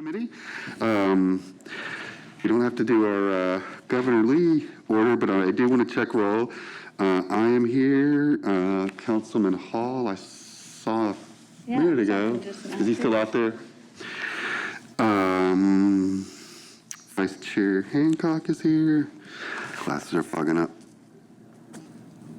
Committee. We don't have to do our Governor Lee order, but I do want to check roll. I am here. Councilman Hall, I saw a minute ago. Is he still out there? Vice Chair Hancock is here. Glasses are fogging up.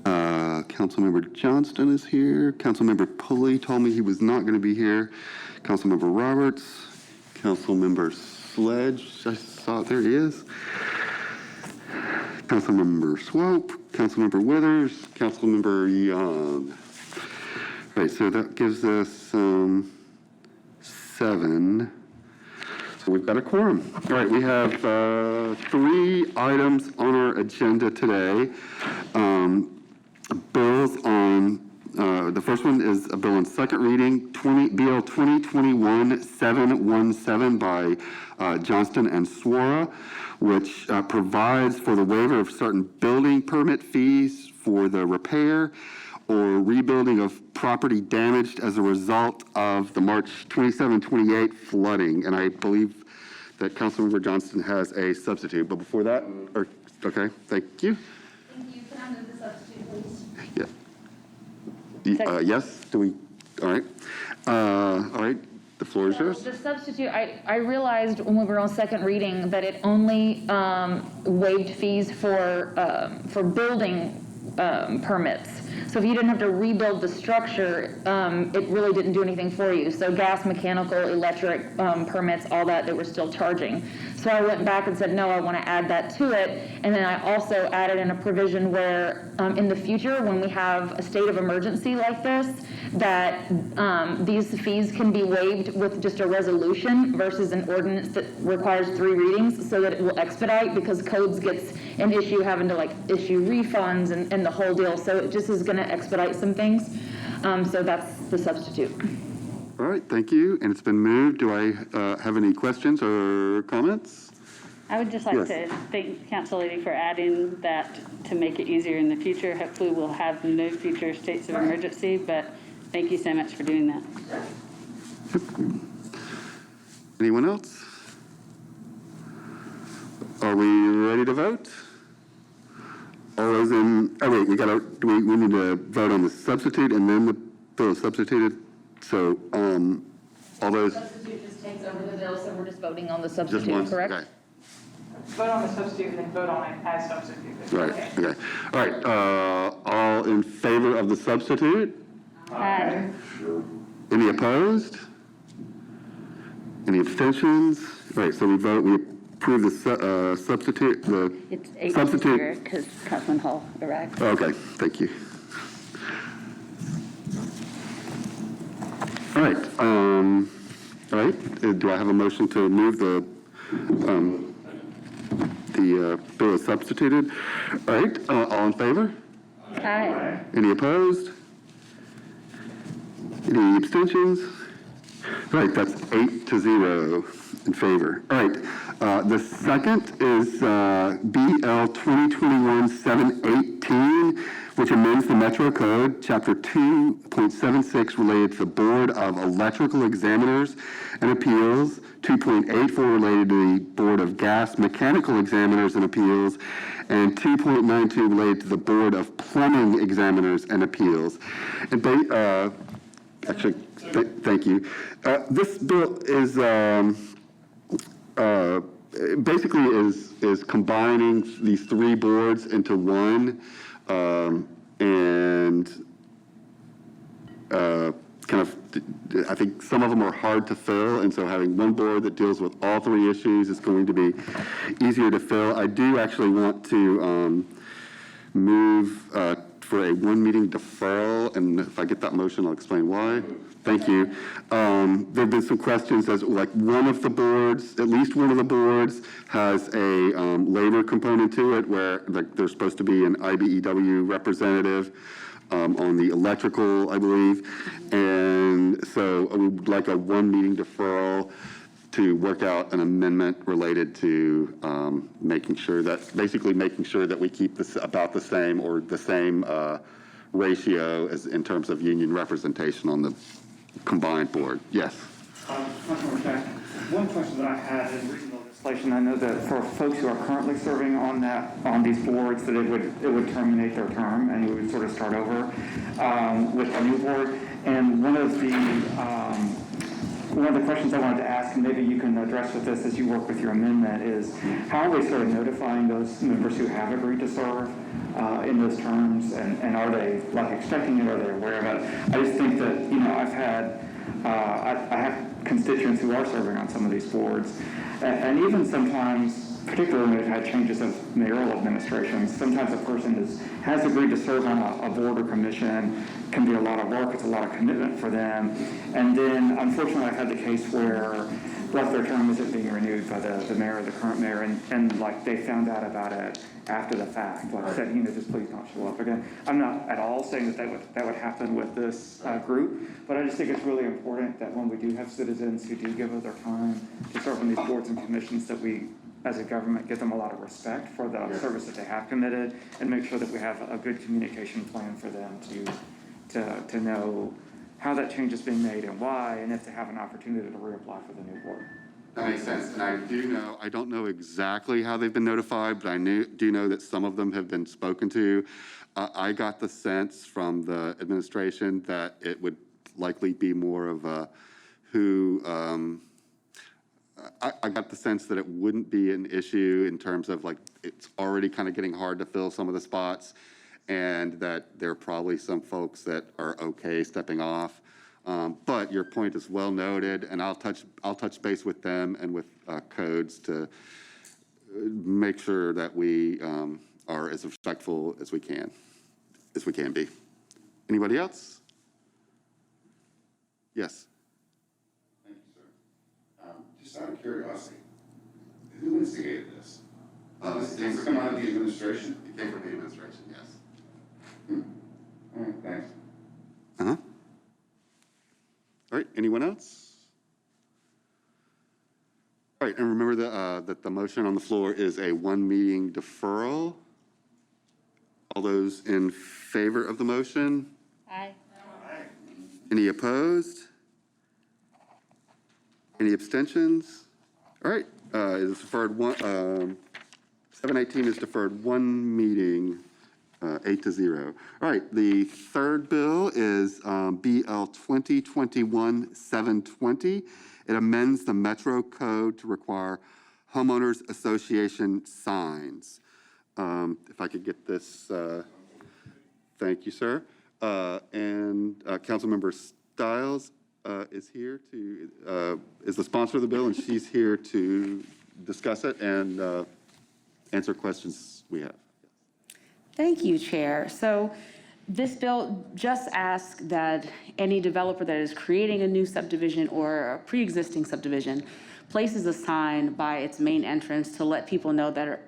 Councilmember Johnston is here. Councilmember Pulley told me he was not going to be here. Councilmember Roberts. Councilmember Sledge, I saw, there he is. Councilmember Swope, Councilmember Withers, Councilmember Young. Right, so that gives us 7. So we've got a quorum. All right, we have 3 items on our agenda today. Bills on the first one is a bill on second reading, BL 2021-717 by Johnston and Swara, which provides for the waiver of certain building permit fees for the repair or rebuilding of property damaged as a result of the March 27-28 flooding. And I believe that Councilmember Johnston has a substitute. But before that, okay, thank you. Thank you. Can I move the substitute, please? Yeah. Yes, do we, all right. All right, the floor is yours. The substitute, I realized when we were on second reading that it only waived fees for building permits. So if you didn't have to rebuild the structure, it really didn't do anything for you. So gas, mechanical, electric permits, all that, they were still charging. So I went back and said, no, I want to add that to it. And then I also added in a provision where in the future, when we have a state of emergency like this, that these fees can be waived with just a resolution versus an ordinance that requires 3 readings, so that it will expedite, because codes gets an issue having to like issue refunds and the whole deal. So it just is going to expedite some things. So that's the substitute. All right, thank you. And it's been moved. Do I have any questions or comments? I would just like to thank Council Lady for adding that to make it easier in the future. Hopefully we'll have no future states of emergency, but thank you so much for doing that. Anyone else? Are we ready to vote? All those in, oh wait, we need to vote on the substitute and then the bill is substituted. So all those. Substitute just takes over the bill, so we're just voting on the substitute, Just once, correct? okay. Vote on the substitute and then vote on it as substitute. Right, okay. All right, all in favor of the substitute? Aye. Any opposed? Any abstentions? Right, so we approve the substitute, It's 8 substitute. because Councilman Hall arrived. Okay, thank you. All right, do I have a motion to move the bill is substituted? All right, all in favor? Aye. Any opposed? Any abstentions? All right, that's 8-0 in favor. All right, the second is BL 2021-718, which amends the Metro Code, Chapter 2.76, related to the Board of Electrical Examiners and Appeals, 2.84 related to the Board of Gas Mechanical Examiners and Appeals, and 2.92 related to the Board of Plumbing Examiners and Appeals. And actually, thank you. This bill is basically is combining these 3 boards into one, and kind of, I think some of them are hard to fill, and so having one board that deals with all 3 issues is going to be easier to fill. I do actually want to move for a 1-meeting deferral, and if I get that motion, I'll explain why. Thank you. There have been some questions as like one of the boards, at least one of the boards, has a labor component to it where like there's supposed to be an IBEW representative on the electrical, I believe. And so we would like a 1-meeting deferral to work out an amendment related to making sure that we keep this about the same or the same ratio as in terms of union representation on the combined board. Yes. Councilmember Jackson. One question that I had in reading the legislation, I know that for folks who are currently serving on these boards, that it would terminate their term and we would sort of start over with a new board. And one of the questions I wanted to ask, and maybe you can address with this as you work with your amendment, is how are we sort of notifying those members who have agreed to serve in those terms, and are they like expecting it? Are they aware of it? I just think that, I've had I have constituents who are serving on some of these boards, and even sometimes, particularly when we've had changes of mayoral administrations, sometimes a person has agreed to serve on a board or commission. Can be a lot of work, it's a lot of commitment for them, and then unfortunately I've had the case where their term isn't being renewed by the mayor or the current mayor, and like they found out about it after the fact, like said, just please don't show up again. I'm not at all saying that would happen with this group, but I just think it's really important that when we do have citizens who do give of their time to serve on these boards and commissions, that we, as a government, give them a lot of respect for the service that they have committed, and make sure that we have a good communication plan for them to know how that change is being made and why, and if they have an opportunity to reapply for the new board. That makes sense, and I don't know exactly how they've been notified, but I do know that some of them have been spoken to. I got the sense from the administration that it would likely be more of a I got the sense that it wouldn't be an issue in terms of like, it's already kind of getting hard to fill some of the spots, and that there are probably some folks that are okay stepping off. But your point is well noted, and I'll touch base with them and with codes to make sure that we are as respectful as we can be. Anybody else? Yes. Thank you, sir. Just out of curiosity, who instigated this? This came from out of the administration? It came from the administration, yes. All right, thanks. Uh-huh. All right, anyone else? All right, and remember that the motion on the floor is a one-meeting deferral. All those in favor of the motion? Aye. Any opposed? Any abstentions? All right, it is deferred 718 is deferred one meeting, 8-0. All right, the third bill is BL 2021-720. It amends the Metro Code to require homeowners association signs. If I could get this, thank you, sir. And Councilmember Stiles is here is the sponsor of the bill, and she's here to discuss it and answer questions we have. Thank you, Chair. So this bill just asks that any developer that is creating a new subdivision or a pre-existing subdivision places a sign by its main entrance to let people know that are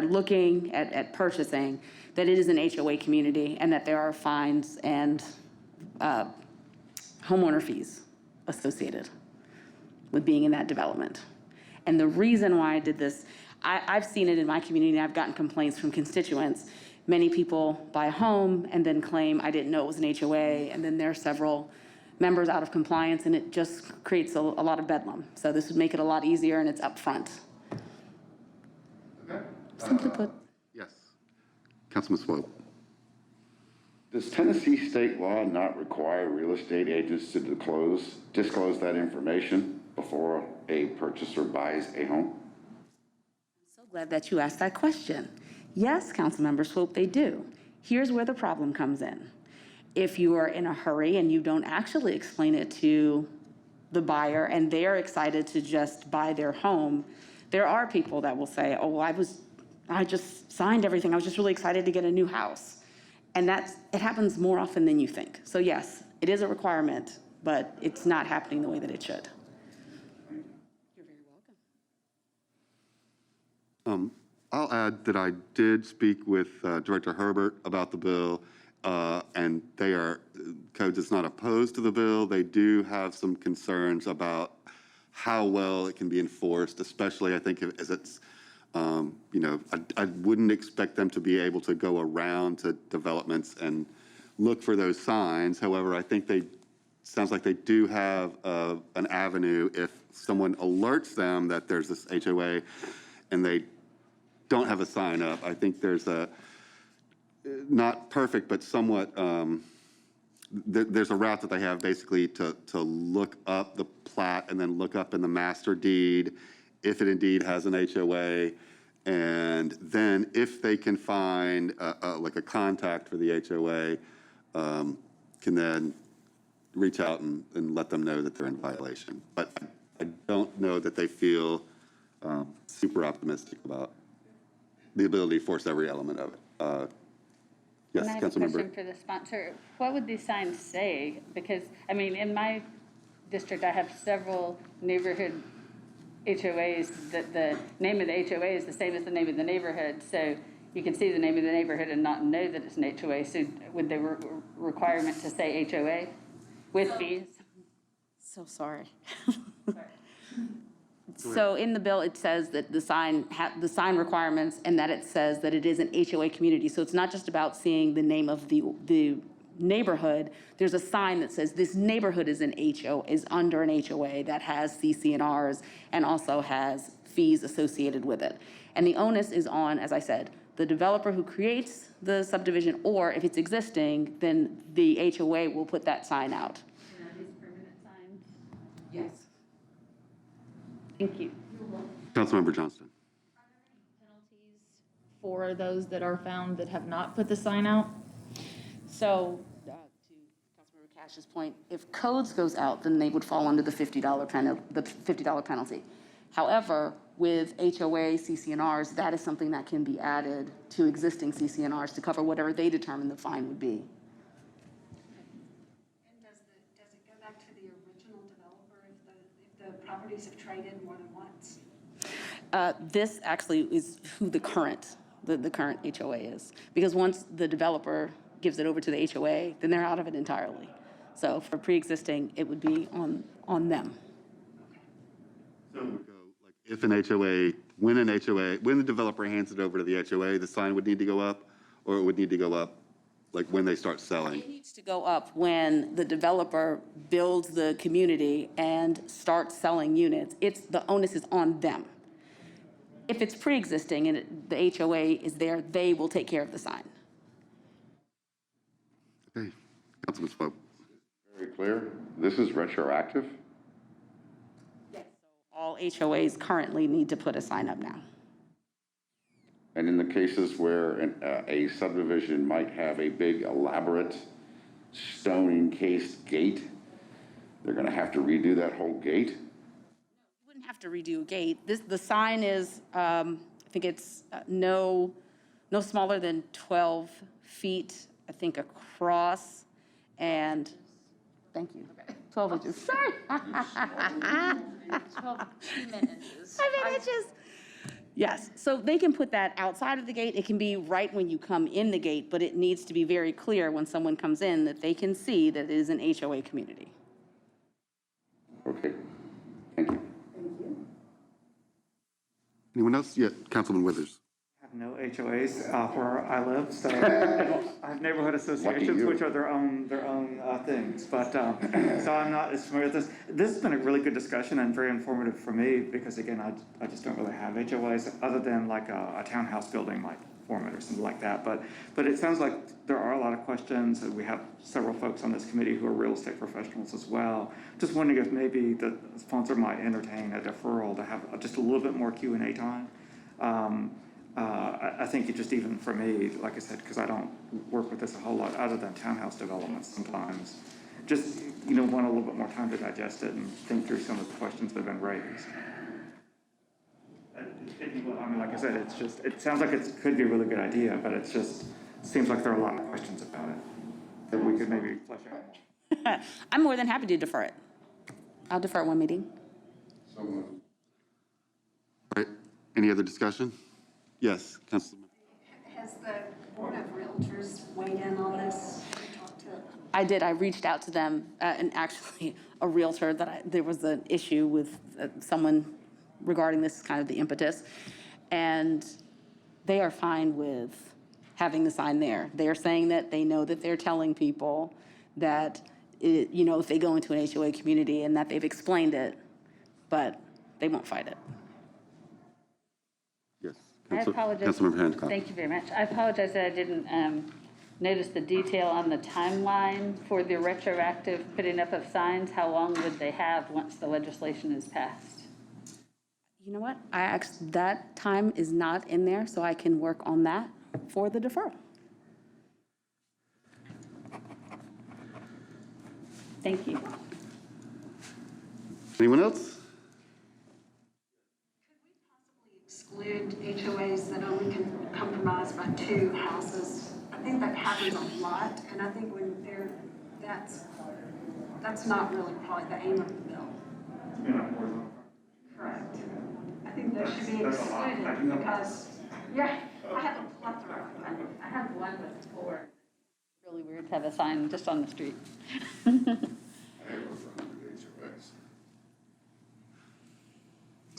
looking at purchasing that it is an HOA community and that there are fines and homeowner fees associated with being in that development. And the reason why I did this, I've seen it in my community, and I've gotten complaints from constituents. Many people buy a home and then claim, I didn't know it was an HOA, and then there are several members out of compliance, and it just creates a lot of bedlam. So this would make it a lot easier, and it's upfront. Okay. Simply put. Yes. Councilman Swope. Does Tennessee state law not require real estate agents to disclose that information before a purchaser buys a home? So glad that you asked that question. Yes, Councilmember Swope, they do. Here's where the problem comes in. If you are in a hurry and you don't actually explain it to the buyer and they're excited to just buy their home, there are people that will say, oh, I just signed everything. I was just really excited to get a new house. And it happens more often than you think. So yes, it is a requirement, but it's not happening the way that it should. You're very welcome. I'll add that I did speak with Director Herbert about the bill, and Codes is not opposed to the bill. They do have some concerns about how well it can be enforced, especially I think as it's, I wouldn't expect them to be able to go around to developments and look for those signs. However, I think they sounds like they do have an avenue if someone alerts them that there's this HOA and they don't have a sign up. I think there's a, not perfect, but somewhat, there's a route that they have basically to look up the plat and then look up in the master deed if it indeed has an HOA. And then if they can find like a contact for the HOA, can then reach out and let them know that they're in violation. But I don't know that they feel super optimistic about the ability to force every element of it. Yes, And I have a Councilmember. question for the sponsor. What would these signs say? Because, I mean, in my district, I have several neighborhood HOAs that the name of the HOA is the same as the name of the neighborhood. So you can see the name of the neighborhood and not know that it's an HOA. So would the requirement to say HOA with fees? So sorry. So in the bill, it says that the sign requirements and that it says that it is an HOA community. So it's not just about seeing the name of the neighborhood. There's a sign that says this neighborhood is under an HOA that has CC&Rs and also has fees associated with it. And the onus is on, as I said, the developer who creates the subdivision, or if it's existing, then the HOA will put that sign out. And are these permanent signs? Yes. Thank you. Councilmember Johnston. Penalties for those that are found that have not put the sign out? So, to Councilmember Cash's point, if codes goes out, then they would fall under the $50 penalty. However, with HOA CC&Rs, that is something that can be added to existing CC&Rs to cover whatever they determine the fine would be. And does it go back to the original developer if the properties have traded more than once? This actually is who the current HOA is. Because once the developer gives it over to the HOA, then they're out of it entirely. So for pre-existing, it would be on them. So it would go, like, if an HOA, when the developer hands it over to the HOA, the sign would need to go up, or it would need to go up, like, when they start selling? It needs to go up when the developer builds the community and starts selling units. The onus is on them. If it's pre-existing and the HOA is there, they will take care of the sign. Okay, Councilman Swope. Very clear. This is retroactive. Yes. So all HOAs currently need to put a sign up now. And in the cases where a subdivision might have a big elaborate stone encased gate, they're going to have to redo that whole gate. You wouldn't have to redo a gate. The sign is, I think it's no smaller than 12 feet, I think, across, and, thank you, 12 inches. Sorry. 12 inches. 7 inches. Yes, so they can put that outside of the gate. It can be right when you come in the gate, but it needs to be very clear when someone comes in that they can see that it is an HOA community. Okay. Thank you. Anyone else? Yeah, Councilman Withers. I have no HOAs where I live, so I have neighborhood associations, you. which are their own things. But so I'm not as familiar with this. This has been a really good discussion and very informative for me because again, I just don't really have HOAs other than like a townhouse building like Foreman or something like that. But it sounds like there are a lot of questions, and we have several folks on this committee who are real estate professionals as well. Just wondering if maybe the sponsor might entertain a deferral to have just a little bit more Q&A time. I think it just even for me, like I said, because I don't work with this a whole lot other than townhouse developments sometimes, just, want a little bit more time to digest it and think through some of the questions that have been raised. I mean, like I said, it sounds like it could be a really good idea, but it seems like there are a lot of questions about it that we could maybe flesh out more. I'm more than happy to defer it. I'll defer one meeting. All right, any other discussion? Yes, Councilman. Has the Board of Realtors weighed in on this? I did. I reached out to them, and actually a realtor there was an issue with someone regarding this, kind of the impetus, and they are fine with having the sign there. They are saying that they know that they're telling people that you know, if they go into an HOA community and that they've explained it, but they won't fight it. Yes. I apologize. Councilmember Hancock. Thank you very much. I apologize that I didn't notice the detail on the timeline for the retroactive putting up of signs. How long would they have once the legislation is passed? You know what? That time is not in there, so I can work on that for the deferral. Thank you. Anyone else? Exclude HOAs that only can compromise by 2 houses. I think that happens a lot, and I think when that's not really probably the aim of the bill. Correct. I think that should be excluded because, yeah, I have a plethora of them. I have one with 4. Really weird to have a sign just on the street.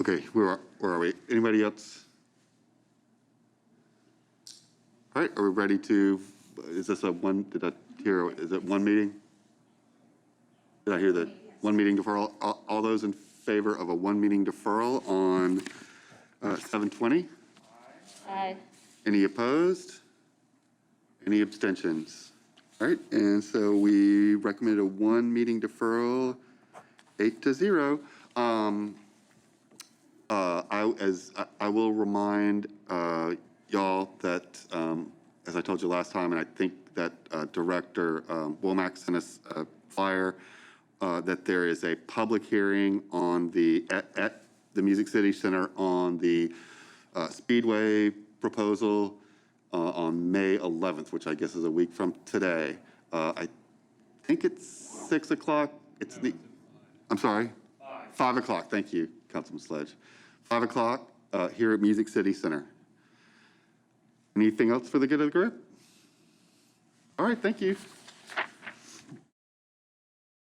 Okay, where are we? Anybody else? All right, are we ready to, is this did I hear, is it one meeting? Did I hear that? One meeting deferral? All those in favor of a one meeting deferral on 7/20? Aye. Any opposed? Any abstentions? All right, and so we recommended a one meeting deferral, 8-0. I will remind y'all that, as I told you last time, and I think that Director Womack sent us a flyer, that there is a public hearing on at the Music City Center on the Speedway proposal on May 11th, which I guess is a week from today. I think it's 6 o'clock. I'm sorry? 5 o'clock. Thank you, Councilman Sledge. 5 o'clock here at Music City Center. Anything else for the good of the group? All right, thank you.